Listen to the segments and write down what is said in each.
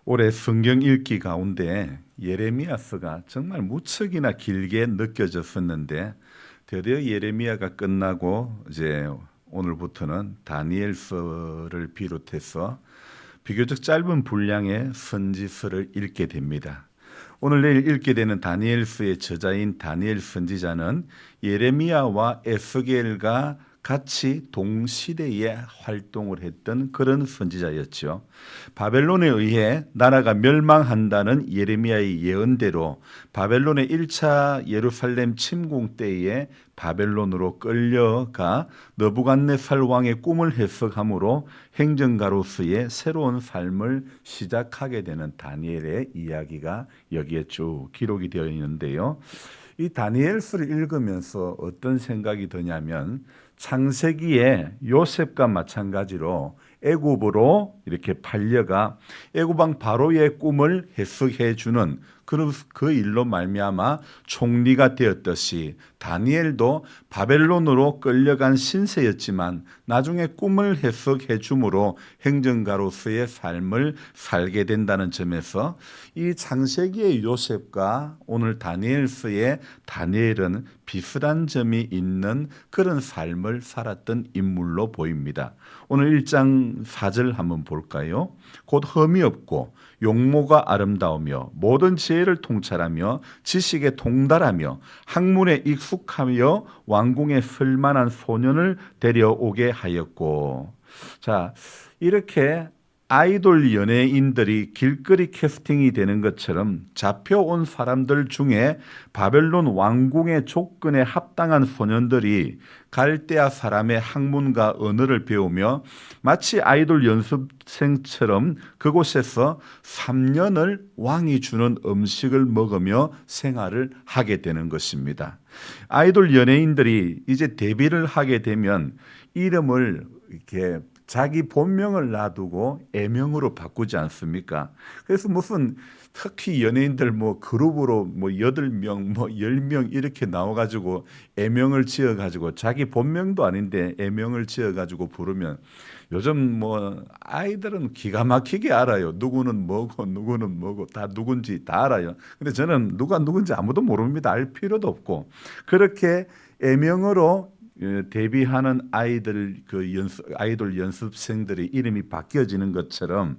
올해 성경 읽기 가운데 예레미야서가 정말 무척이나 길게 느껴졌었는데 드디어 예레미야가 끝나고 이제 오늘부터는 다니엘서를 비롯해서 비교적 짧은 분량의 선지서를 읽게 됩니다. 오늘 내일 읽게 되는 다니엘서의 저자인 다니엘 선지자는 예레미야와 에스겔과 같이 동시대에 활동을 했던 그런 선지자였죠. 바벨론에 의해 나라가 멸망한다는 예레미야의 예언대로 바벨론의 1차 예루살렘 침공 때에 바벨론으로 끌려가 느부갓네살 왕의 꿈을 해석함으로 행정가로서의 새로운 삶을 시작하게 되는 다니엘의 이야기가 여기에 쭉 기록이 되어 있는데요. 이 다니엘서를 읽으면서 어떤 생각이 드냐면 창세기에 요셉과 마찬가지로 애굽으로 이렇게 팔려가 애굽 왕 바로의 꿈을 해석해 주는 그 일로 말미암아 총리가 되었듯이 다니엘도 바벨론으로 끌려간 신세였지만 나중에 꿈을 해석해 주므로 행정가로서의 삶을 살게 된다는 점에서 이 창세기의 요셉과 오늘 다니엘서의 다니엘은 비슷한 점이 있는 그런 삶을 살았던 인물로 보입니다. 오늘 1장 4절 한번 볼까요? 곧 흠이 없고 용모가 아름다우며 모든 지혜를 통찰하며 지식에 통달하며 학문에 익숙하며 왕궁에 쓸만한 소년을 데려오게 하였고. 자, 이렇게 아이돌 연예인들이 길거리 캐스팅이 되는 것처럼 잡혀온 사람들 중에 바벨론 왕궁의 조건에 합당한 소년들이 갈대아 사람의 학문과 언어를 배우며 마치 아이돌 연습생처럼 그곳에서 3년을 왕이 주는 음식을 먹으며 생활을 하게 되는 것입니다. 아이돌 연예인들이 이제 데뷔를 하게 되면 이름을 이렇게 자기 본명을 놔두고 애명으로 바꾸지 않습니까? 그래서 무슨 특히 연예인들 뭐 그룹으로 뭐 8명, 뭐 10명 이렇게 나와가지고 애명을 지어가지고 자기 본명도 아닌데 애명을 지어가지고 부르면 요즘 뭐 아이들은 기가 막히게 알아요. 누구는 뭐고 누구는 뭐고 다 누군지 다 알아요. 근데 저는 누가 누군지 아무도 모릅니다. 알 필요도 없고 그렇게 애명으로 데뷔하는 아이돌 연습생들의 이름이 바뀌어지는 것처럼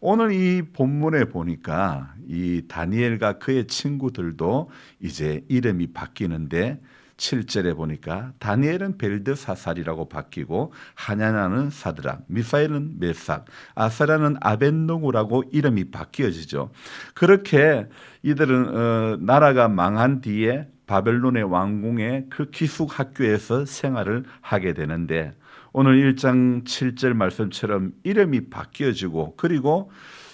오늘 이 본문에 보니까 이 다니엘과 그의 친구들도 이제 이름이 바뀌는데 7절에 보니까 다니엘은 벨드사살이라고 바뀌고 하냐나는 사드락, 미사엘은 메삭, 아사라는 아벳노고라고 이름이 바뀌어지죠. 그렇게 이들은 나라가 망한 뒤에 바벨론의 왕궁의 그 기숙 학교에서 생활을 하게 되는데 오늘 1장 7절 말씀처럼 이름이 바뀌어지고 그리고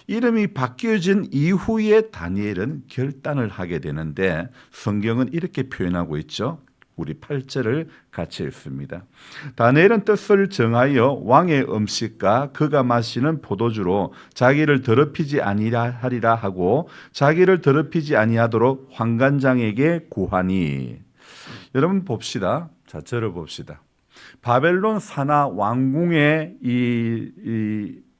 이름이 바뀌어진 이후에 다니엘은 결단을 하게 되는데 성경은 이렇게 표현하고 있죠. 우리 8절을 같이 읽습니다. 다니엘은 뜻을 정하여 왕의 음식과 그가 마시는 포도주로 자기를 더럽히지 아니하리라 하고 자기를 더럽히지 아니하도록 환관장에게 구하니. 여러분 봅시다. 자, 저를 봅시다. 바벨론 산하 왕궁의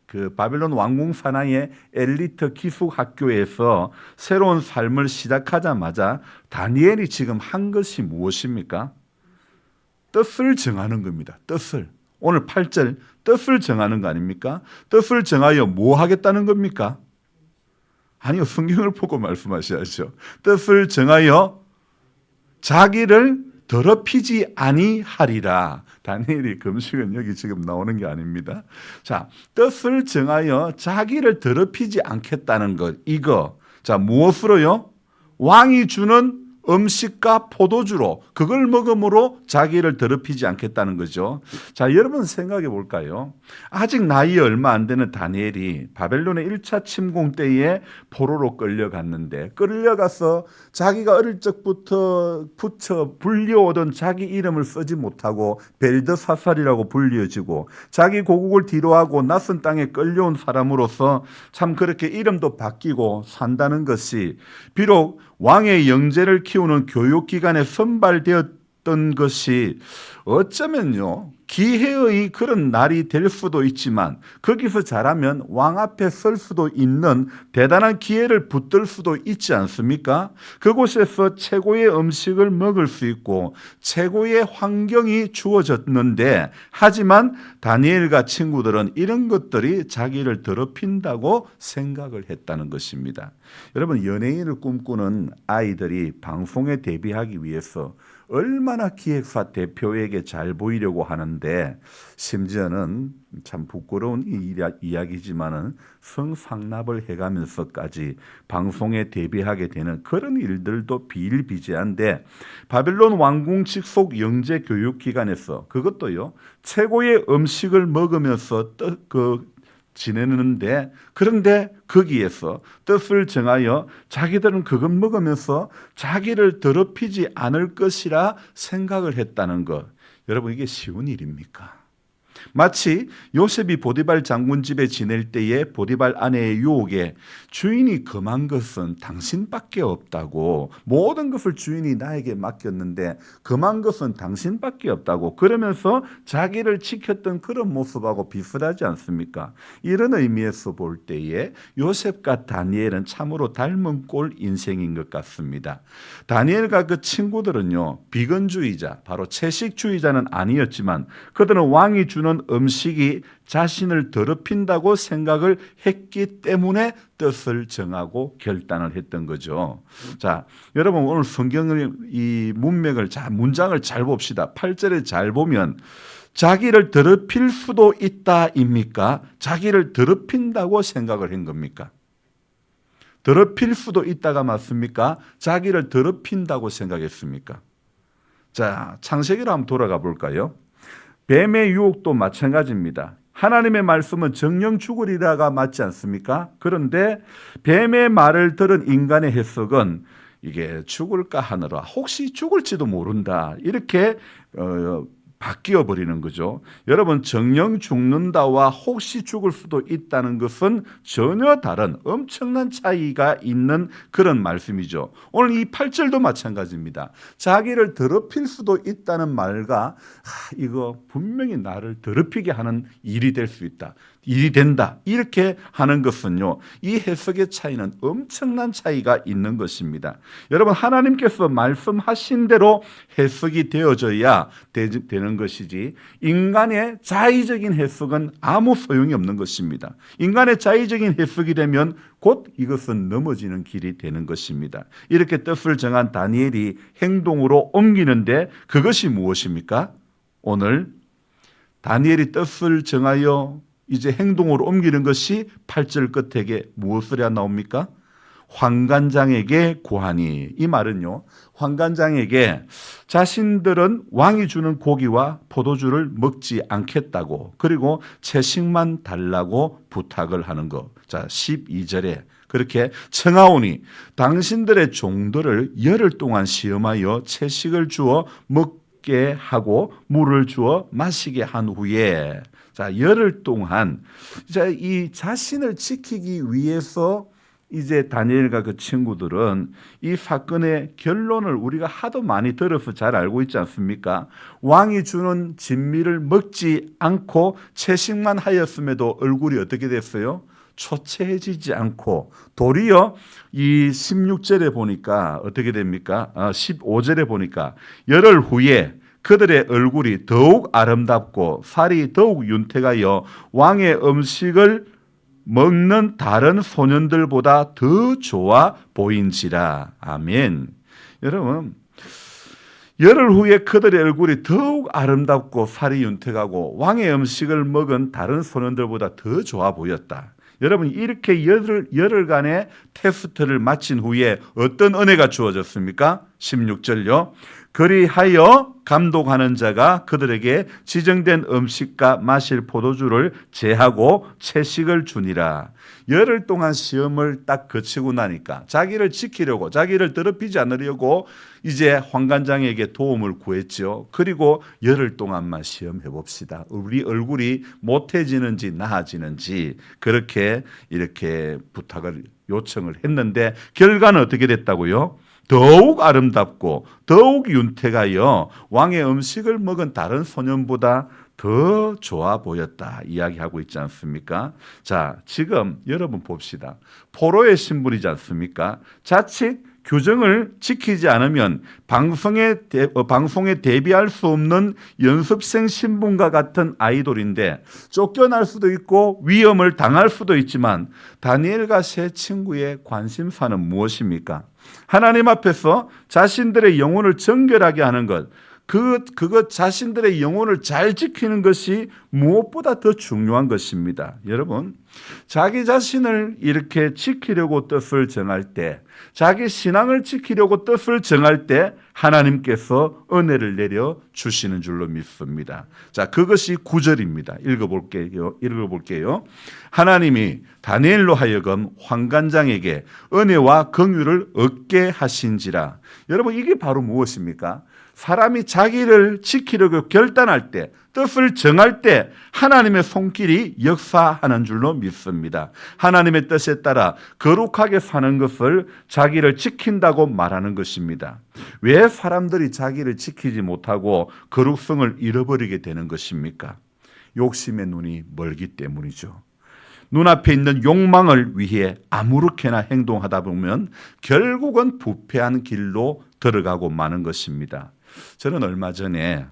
그 바벨론 왕궁 산하의 엘리트 기숙 학교에서 새로운 삶을 시작하자마자 다니엘이 지금 한 것이 무엇입니까? 뜻을 정하는 겁니다. 뜻을. 오늘 8절 뜻을 정하는 거 아닙니까? 뜻을 정하여 뭐 하겠다는 겁니까? 아니요. 성경을 보고 말씀하셔야죠. 뜻을 정하여 자기를 더럽히지 아니하리라. 다니엘이 금식은 여기 지금 나오는 게 아닙니다. 자, 뜻을 정하여 자기를 더럽히지 않겠다는 것. 이거. 자, 무엇으로요? 왕이 주는 음식과 포도주로 그걸 먹음으로 자기를 더럽히지 않겠다는 거죠. 자, 여러분 생각해 볼까요? 아직 나이 얼마 안 되는 다니엘이 바벨론의 1차 침공 때에 포로로 끌려갔는데 끌려가서 자기가 어릴 적부터 붙여 불려오던 자기 이름을 쓰지 못하고 벨드사살이라고 불려지고 자기 고국을 뒤로하고 낯선 땅에 끌려온 사람으로서 참 그렇게 이름도 바뀌고 산다는 것이 비록 왕의 영제를 키우는 교육기관에 선발되었던 것이 어쩌면요 기회의 그런 날이 될 수도 있지만 거기서 잘하면 왕 앞에 설 수도 있는 대단한 기회를 붙들 수도 있지 않습니까? 그곳에서 최고의 음식을 먹을 수 있고 최고의 환경이 주어졌는데, 하지만 다니엘과 친구들은 이런 것들이 자기를 더럽힌다고 생각을 했다는 것입니다. 여러분, 연예인을 꿈꾸는 아이들이 방송에 데뷔하기 위해서 얼마나 기획사 대표에게 잘 보이려고 하는데, 심지어는 참 부끄러운 이야기지만은 성상납을 해가면서까지 방송에 데뷔하게 되는 그런 일들도 비일비재한데, 바벨론 왕궁 직속 영재 교육기관에서 그것도요 최고의 음식을 먹으면서 지내는데, 그런데 거기에서 뜻을 정하여 자기들은 그것 먹으면서 자기를 더럽히지 않을 것이라 생각을 했다는 것. 여러분, 이게 쉬운 일입니까? 마치 요셉이 보디발 장군 집에 지낼 때에 보디발 아내의 유혹에 주인이 금한 것은 당신밖에 없다고, 모든 것을 주인이 나에게 맡겼는데 금한 것은 당신밖에 없다고 그러면서 자기를 지켰던 그런 모습하고 비슷하지 않습니까? 이런 의미에서 볼 때에 요셉과 다니엘은 참으로 닮은 꼴 인생인 것 같습니다. 다니엘과 그 친구들은요 비건주의자, 바로 채식주의자는 아니었지만 그들은 왕이 주는 음식이 자신을 더럽힌다고 생각을 했기 때문에 뜻을 정하고 결단을 했던 거죠. 자, 여러분, 오늘 성경의 이 문맥을 문장을 잘 봅시다. 8절에 잘 보면 자기를 더럽힐 수도 있다입니까? 자기를 더럽힌다고 생각을 한 겁니까? 더럽힐 수도 있다가 맞습니까? 자기를 더럽힌다고 생각했습니까? 자, 창세기로 한번 돌아가 볼까요? 뱀의 유혹도 마찬가지입니다. 하나님의 말씀은 정령 죽으리라가 맞지 않습니까? 그런데 뱀의 말을 들은 인간의 해석은 이게 죽을까 하느라 혹시 죽을지도 모른다, 이렇게 바뀌어 버리는 거죠. 여러분, 정령 죽는다와 혹시 죽을 수도 있다는 것은 전혀 다른 엄청난 차이가 있는 그런 말씀이죠. 오늘 이 8절도 마찬가지입니다. 자기를 더럽힐 수도 있다는 말과 이거 분명히 나를 더럽히게 하는 일이 될 수 있다, 일이 된다, 이렇게 하는 것은요 이 해석의 차이는 엄청난 차이가 있는 것입니다. 여러분, 하나님께서 말씀하신 대로 해석이 되어져야 되는 것이지 인간의 자의적인 해석은 아무 소용이 없는 것입니다. 인간의 자의적인 해석이 되면 곧 이것은 넘어지는 길이 되는 것입니다. 이렇게 뜻을 정한 다니엘이 행동으로 옮기는데 그것이 무엇입니까? 오늘 다니엘이 뜻을 정하여 이제 행동으로 옮기는 것이 8절 끝에 무엇을 해야 나옵니까? 환관장에게 구하니. 이 말은요, 환관장에게 자신들은 왕이 주는 고기와 포도주를 먹지 않겠다고, 그리고 채식만 달라고 부탁을 하는 것. 자, 12절에 그렇게 청하오니 당신들의 종들을 열흘 동안 시험하여 채식을 주어 먹게 하고 물을 주어 마시게 한 후에, 자, 열흘 동안 이 자신을 지키기 위해서 이제 다니엘과 그 친구들은 이 사건의 결론을 우리가 하도 많이 들어서 잘 알고 있지 않습니까? 왕이 주는 진미를 먹지 않고 채식만 하였음에도 얼굴이 어떻게 됐어요? 초췌해지지 않고 도리어 이 16절에 보니까 어떻게 됩니까? 15절에 보니까 열흘 후에 그들의 얼굴이 더욱 아름답고 살이 더욱 윤택하여 왕의 음식을 먹는 다른 소년들보다 더 좋아 보인지라. 아멘. 여러분, 열흘 후에 그들의 얼굴이 더욱 아름답고 살이 윤택하고 왕의 음식을 먹은 다른 소년들보다 더 좋아 보였다. 여러분, 이렇게 열흘간의 테스트를 마친 후에 어떤 은혜가 주어졌습니까? 16절요. 그리하여 감독하는 자가 그들에게 지정된 음식과 마실 포도주를 제하고 채식을 주니라. 열흘 동안 시험을 딱 거치고 나니까 자기를 지키려고, 자기를 더럽히지 않으려고 이제 환관장에게 도움을 구했죠. 그리고 열흘 동안만 시험해 봅시다. 우리 얼굴이 못해지는지 나아지는지, 그렇게 이렇게 부탁을 요청을 했는데 결과는 어떻게 됐다고요? 더욱 아름답고 더욱 윤택하여 왕의 음식을 먹은 다른 소년보다 더 좋아 보였다 이야기하고 있지 않습니까? 자, 지금 여러분 봅시다. 포로의 신분이지 않습니까? 자칫 규정을 지키지 않으면 방송에 데뷔할 수 없는 연습생 신분과 같은 아이돌인데 쫓겨날 수도 있고 위험을 당할 수도 있지만 다니엘과 세 친구의 관심사는 무엇입니까? 하나님 앞에서 자신들의 영혼을 정결하게 하는 것, 그것 자신들의 영혼을 잘 지키는 것이 무엇보다 더 중요한 것입니다. 여러분, 자기 자신을 이렇게 지키려고 뜻을 정할 때, 자기 신앙을 지키려고 뜻을 정할 때 하나님께서 은혜를 내려 주시는 줄로 믿습니다. 자, 그것이 9절입니다. 읽어볼게요. 하나님이 다니엘로 하여금 환관장에게 은혜와 긍휼을 얻게 하신지라. 여러분, 이게 바로 무엇입니까? 사람이 자기를 지키려고 결단할 때, 뜻을 정할 때 하나님의 손길이 역사하는 줄로 믿습니다. 하나님의 뜻에 따라 거룩하게 사는 것을 자기를 지킨다고 말하는 것입니다. 왜 사람들이 자기를 지키지 못하고 거룩성을 잃어버리게 되는 것입니까? 욕심의 눈이 멀기 때문이죠. 눈앞에 있는 욕망을 위해 아무렇게나 행동하다 보면 결국은 부패한 길로 들어가고 마는 것입니다. 저는 얼마 전에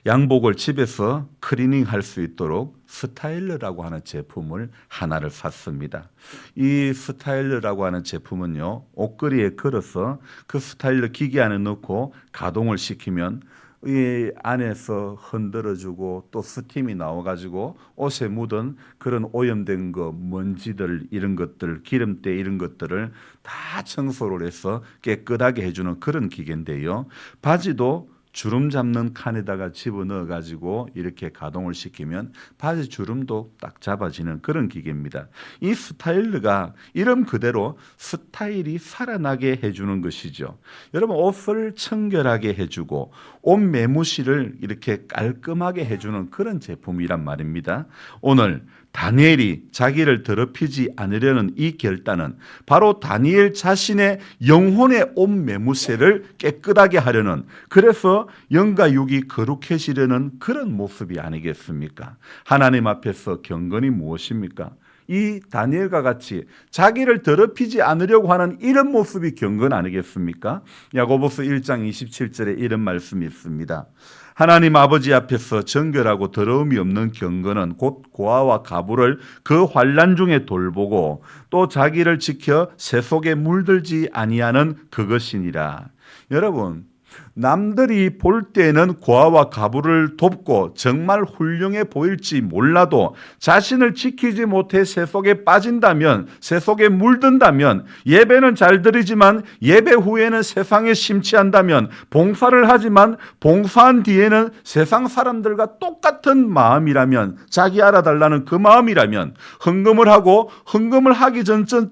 양복을 집에서 클리닝 할 수 있도록 스타일러라고 하는 제품을 하나를 샀습니다. 이 스타일러라고 하는 제품은요, 옷걸이에 걸어서 그 스타일러 기계 안에 넣고 가동을 시키면 이 안에서 흔들어주고 또 스팀이 나와가지고 옷에 묻은 그런 오염된 거, 먼지들 이런 것들, 기름때 이런 것들을 다 청소를 해서 깨끗하게 해주는 그런 기계인데요. 바지도 주름 잡는 칸에다가 집어넣어 가지고 이렇게 가동을 시키면 바지 주름도 딱 잡아지는 그런 기계입니다. 이 스타일러가 이름 그대로 스타일이 살아나게 해주는 것이죠. 여러분, 옷을 청결하게 해주고 옷 매무실을 이렇게 깔끔하게 해주는 그런 제품이란 말입니다. 오늘 다니엘이 자기를 더럽히지 않으려는 이 결단은 바로 다니엘 자신의 영혼의 옷 매무새를 깨끗하게 하려는, 그래서 영과 육이 거룩해지려는 그런 모습이 아니겠습니까? 하나님 앞에서 경건이 무엇입니까? 이 다니엘과 같이 자기를 더럽히지 않으려고 하는 이런 모습이 경건 아니겠습니까? 야고보서 1장 27절에 이런 말씀이 있습니다. 하나님 아버지 앞에서 정결하고 더러움이 없는 경건은 곧 고아와 가부를 그 환난 중에 돌보고 또 자기를 지켜 새 속에 물들지 아니하는 그것이니라. 여러분, 남들이 볼 때는 고아와 가부를 돕고 정말 훌륭해 보일지 몰라도 자신을 지키지 못해 새 속에 빠진다면, 새 속에 물든다면, 예배는 잘 드리지만 예배 후에는 세상에 심취한다면, 봉사를 하지만 봉사한 뒤에는 세상 사람들과 똑같은 마음이라면, 자기 알아달라는 그 마음이라면, 헌금을 하고 헌금을 하기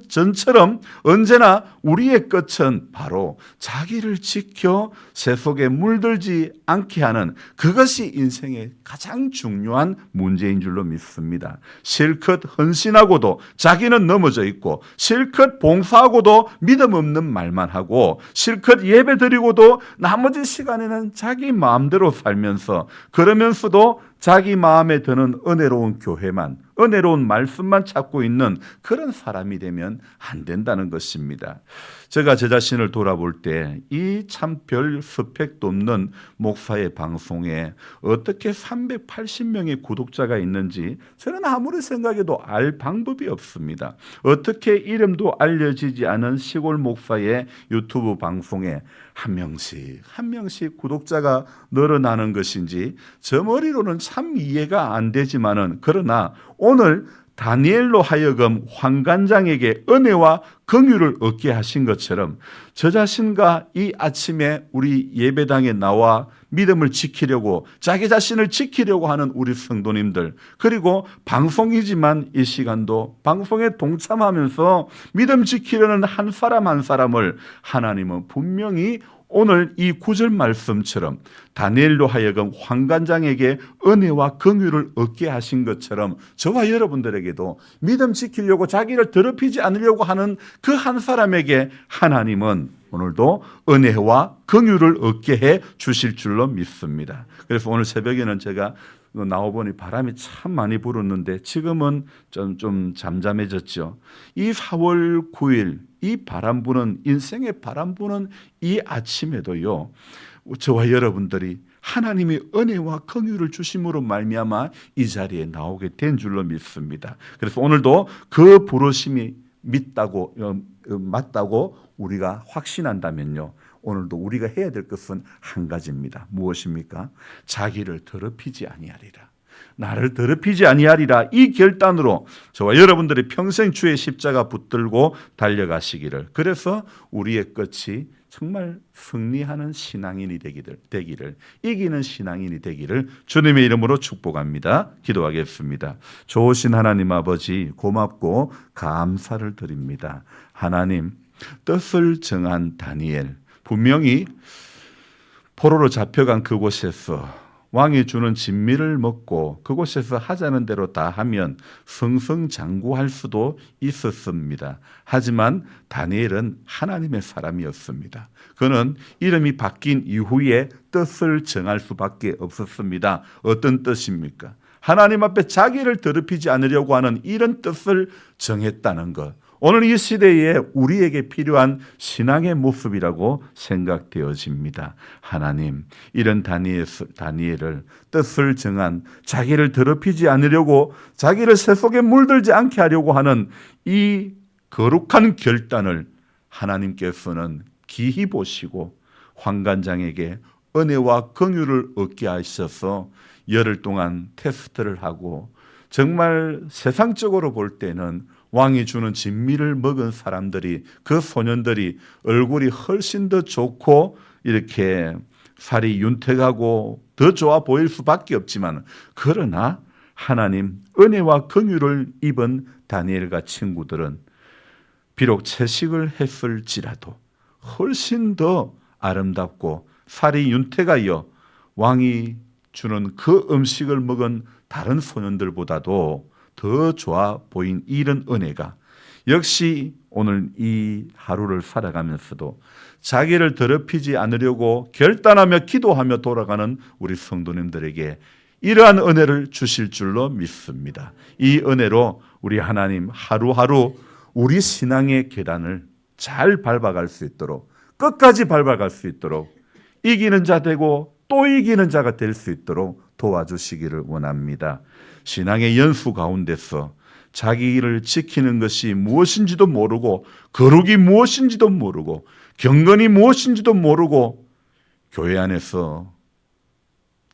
전처럼 언제나 우리의 끝은 바로 자기를 지켜 새 속에 물들지 않게 하는, 그것이 인생의 가장 중요한 문제인 줄로 믿습니다. 실컷 헌신하고도 자기는 넘어져 있고, 실컷 봉사하고도 믿음 없는 말만 하고, 실컷 예배 드리고도 나머지 시간에는 자기 마음대로 살면서, 그러면서도 자기 마음에 드는 은혜로운 교회만, 은혜로운 말씀만 찾고 있는 그런 사람이 되면 안 된다는 것입니다. 제가 제 자신을 돌아볼 때 이 참 별 스펙도 없는 목사의 방송에 어떻게 380명의 구독자가 있는지 저는 아무리 생각해도 알 방법이 없습니다. 어떻게 이름도 알려지지 않은 시골 목사의 유튜브 방송에 한 명씩 구독자가 늘어나는 것인지 저 머리로는 참 이해가 안 되지만은, 그러나 오늘 다니엘로 하여금 환관장에게 은혜와 긍휼을 얻게 하신 것처럼 저 자신과 이 아침에 우리 예배당에 나와 믿음을 지키려고, 자기 자신을 지키려고 하는 우리 성도님들, 그리고 방송이지만 이 시간도 방송에 동참하면서 믿음 지키려는 한 사람 한 사람을 하나님은 분명히 오늘 이 9절 말씀처럼 다니엘로 하여금 환관장에게 은혜와 긍휼을 얻게 하신 것처럼 저와 여러분들에게도 믿음 지키려고 자기를 더럽히지 않으려고 하는 그 한 사람에게 하나님은 오늘도 은혜와 긍휼을 얻게 해 주실 줄로 믿습니다. 그래서 오늘 새벽에는 제가 나와보니 바람이 참 많이 불었는데 지금은 좀 잠잠해졌죠. 이 4월 9일 이 바람 부는, 인생의 바람 부는 이 아침에도요, 저와 여러분들이 하나님의 은혜와 긍휼을 주심으로 말미암아 이 자리에 나오게 된 줄로 믿습니다. 그래서 오늘도 그 부르심이 맞다고 우리가 확신한다면요, 오늘도 우리가 해야 될 것은 한 가지입니다. 무엇입니까? 자기를 더럽히지 아니하리라. 나를 더럽히지 아니하리라. 이 결단으로 저와 여러분들이 평생 주의 십자가 붙들고 달려가시기를, 그래서 우리의 끝이 정말 승리하는 신앙인이 되기를, 이기는 신앙인이 되기를 주님의 이름으로 축복합니다. 기도하겠습니다. 좋으신 하나님 아버지, 고맙고 감사를 드립니다. 하나님, 뜻을 정한 다니엘, 분명히 포로로 잡혀간 그곳에서 왕이 주는 진미를 먹고 그곳에서 하자는 대로 다 하면 승승장구할 수도 있었습니다. 하지만 다니엘은 하나님의 사람이었습니다. 그는 이름이 바뀐 이후에 뜻을 정할 수밖에 없었습니다. 어떤 뜻입니까? 하나님 앞에 자기를 더럽히지 않으려고 하는 이런 뜻을 정했다는 것. 오늘 이 시대에 우리에게 필요한 신앙의 모습이라고 생각되어집니다. 하나님, 이런 다니엘을 뜻을 정한, 자기를 더럽히지 않으려고, 자기를 새 속에 물들지 않게 하려고 하는 이 거룩한 결단을 하나님께서는 기히 보시고 환관장에게 은혜와 긍휼을 얻게 하셔서 열흘 동안 테스트를 하고, 정말 세상적으로 볼 때는 왕이 주는 진미를 먹은 사람들이, 그 소년들이 얼굴이 훨씬 더 좋고 이렇게 살이 윤택하고 더 좋아 보일 수밖에 없지만, 그러나 하나님 은혜와 긍휼을 입은 다니엘과 친구들은 비록 채식을 했을지라도 훨씬 더 아름답고 살이 윤택하여 왕이 주는 그 음식을 먹은 다른 소년들보다도 더 좋아 보인 이런 은혜가, 역시 오늘 이 하루를 살아가면서도 자기를 더럽히지 않으려고 결단하며 기도하며 돌아가는 우리 성도님들에게 이러한 은혜를 주실 줄로 믿습니다. 이 은혜로 우리 하나님 하루하루 우리 신앙의 계단을 잘 밟아갈 수 있도록, 끝까지 밟아갈 수 있도록, 이기는 자 되고 또 이기는 자가 될 수 있도록 도와주시기를 원합니다. 신앙의 연수 가운데서 자기를 지키는 것이 무엇인지도 모르고, 거룩이 무엇인지도 모르고, 경건이 무엇인지도 모르고 교회 안에서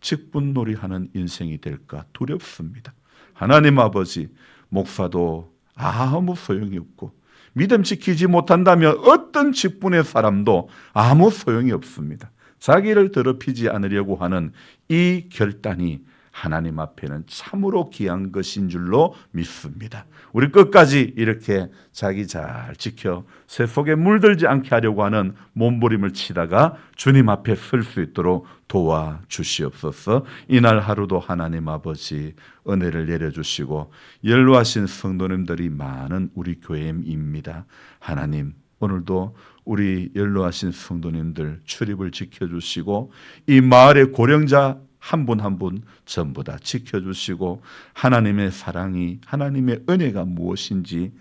직분놀이하는 인생이 될까 두렵습니다. 하나님 아버지, 목사도 아무 소용이 없고 믿음 지키지 못한다면 어떤 직분의 사람도 아무 소용이 없습니다. 자기를 더럽히지 않으려고 하는 이 결단이 하나님 앞에는 참으로 귀한 것인 줄로 믿습니다. 우리 끝까지 이렇게 자기 잘 지켜 새 속에 물들지 않게 하려고 하는 몸부림을 치다가 주님 앞에 설 수 있도록 도와주시옵소서. 이날 하루도 하나님 아버지 은혜를 내려주시고, 연로하신 성도님들이 많은 우리 교회입니다. 하나님, 오늘도 우리 연로하신 성도님들 출입을 지켜주시고, 이 마을의 고령자 한 분 한 분 전부 다 지켜주시고, 하나님의 사랑이, 하나님의 은혜가 무엇인지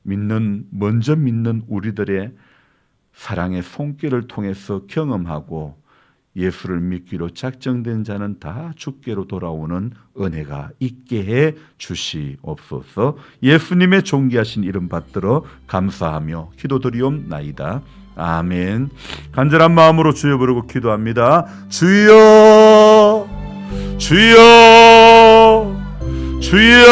먼저 믿는 우리들의 사랑의 손길을 통해서 경험하고, 예수를 믿기로 작정된 자는 다 주께로 돌아오는 은혜가 있게 해 주시옵소서. 예수님의 존귀하신 이름 받들어 감사하며 기도드리옵나이다. 아멘. 간절한 마음으로 주여 부르고 기도합니다. 주여, 주여, 주여.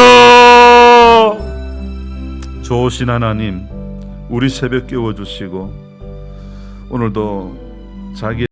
좋으신 하나님, 우리 새벽 깨워주시고 오늘도 자기